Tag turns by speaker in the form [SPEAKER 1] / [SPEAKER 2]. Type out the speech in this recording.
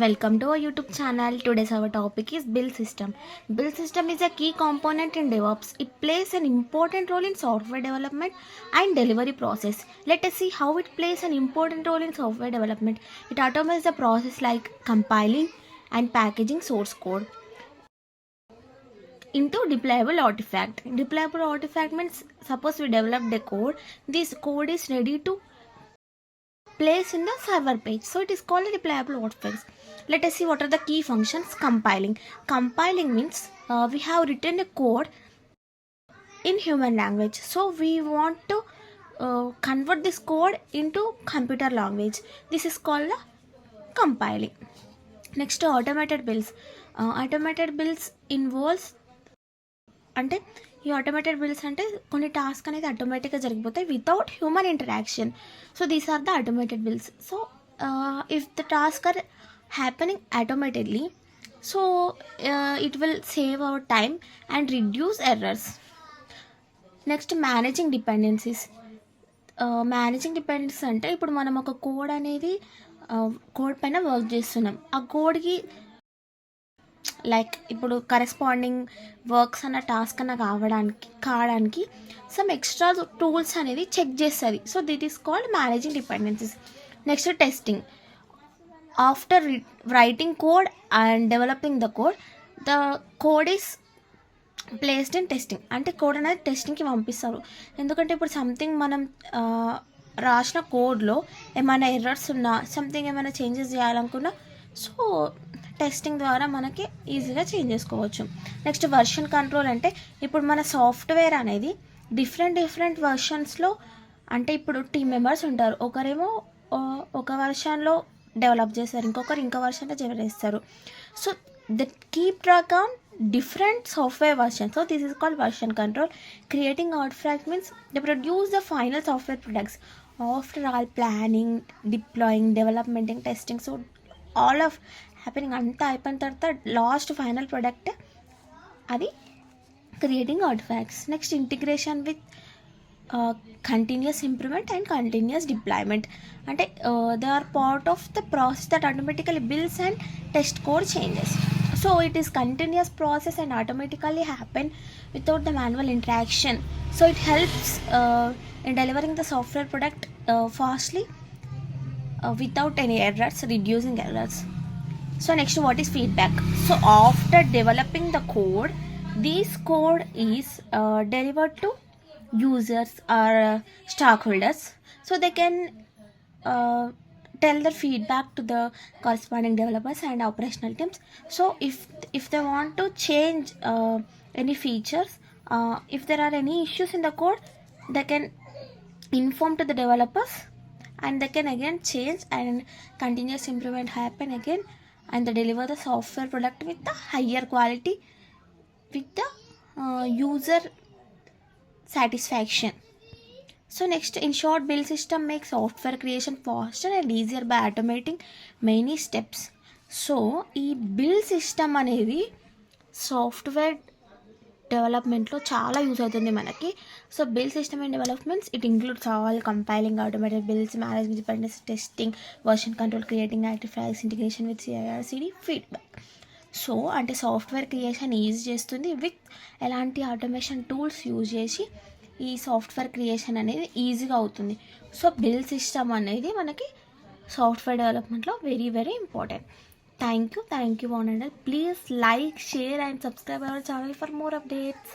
[SPEAKER 1] Welcome to our YouTube channel. Today's our topic is build system. Build system is a key component in DevOps. It plays an important role in software development and delivery process. Let us see how it plays an important role in software development. It automates the process like compiling and packaging source code into deployable artifact. Deployable artifact means suppose we develop the code. This code is ready to place in the server page, so it is called a deployable artifacts. Let us see what are the key functions. Compiling means we have written a code in human language, so we want to convert this code into computer language. This is called the compiling. Next, automated builds. Automated builds involves అంటే ఈ automated builds అంటే కొన్ని task అనేది ఆటోమేటిక్గా జరిగిపోతాయి without human interaction. So these are the automated builds. So if the task are happening automatedly, so it will save our time and reduce errors. Next, managing dependencies. Managing dependencies అంటే ఇప్పుడు మనం ఒక code అనేది code పైన work చేస్తున్నాం. ఆ కోడ్కి like ఇప్పుడు కరెస్పాండింగ్ వర్క్స్ అన్న టాస్క్ అన్న కావడానికి సమ్ ఎక్స్ట్రా టూల్స్ అనేది చెక్ చేస్తుంది. So that is called managing dependencies. Next, testing. After writing code and developing the code is placed in testing. అంటే కోడ్ అనేది టెస్టింగ్కి పంపిస్తారు. ఎందుకంటే ఇప్పుడు సంథింగ్ మనం రాసిన కోడ్లో ఏమైనా ఎర్రర్స్ ఉన్నా, సంథింగ్ ఏమైనా చేంజెస్ చేయాలనుకున్నా, సో టెస్టింగ్ ద్వారా మనకి ఈజీగా చేంజ్ చేసుకోవచ్చు. Next, version control. అంటే ఇప్పుడు మన సాఫ్ట్వేర్ అనేది డిఫరెంట్ వర్షన్స్లో, అంటే ఇప్పుడు టీమ్ మెంబర్స్ ఉంటారు. ఒకరేమో ఒక వర్షన్లో డెవలప్ చేస్తారు, ఇంకో వర్షన్లో చేస్తారు. So the keep track on different software versions. So this is called version control. Creating artifact means they produce the final software products after all planning, deploying, development and testing. So all of happening అంతా అయిపోయిన తర్వాత last final product అది creating artifacts. Next, integration with continuous improvement and continuous deployment. అంటే they are part of the process that automatically builds and test code changes. So it is continuous process and automatically happen without the manual interaction. So it helps in delivering the software product fastly without any errors, reducing errors. So next, what is feedback? So after developing the code, this code is delivered to users or stockholders, so they can tell their feedback to the corresponding developers and operational teams. So if they want to change any features, if there are any issues in the code, they can inform to the developers and they can again change and continuous improvement happen again, and they deliver the software product with the higher quality with the user satisfaction. So next, in short, build system makes software creation faster and easier by automating many steps. So ఈ build system అనేది software డెవలప్మెంట్లో చాలా use అవుతుంది మనకి. So build system and developments it includes all compiling, automated builds, managing dependency, testing, version control, creating artefacts, integration with CI/CD, feedback. So అంటే software creation easy చేస్తుంది with ఎలాంటి automation tools use చేసి ఈ software creation అనేది ఈజీగా అవుతుంది. So build system అనేది మనకి సాఫ్ట్వేర్ డెవలప్మెంట్లో very important. Thank you one and all. Please like, share and subscribe our channel for more updates.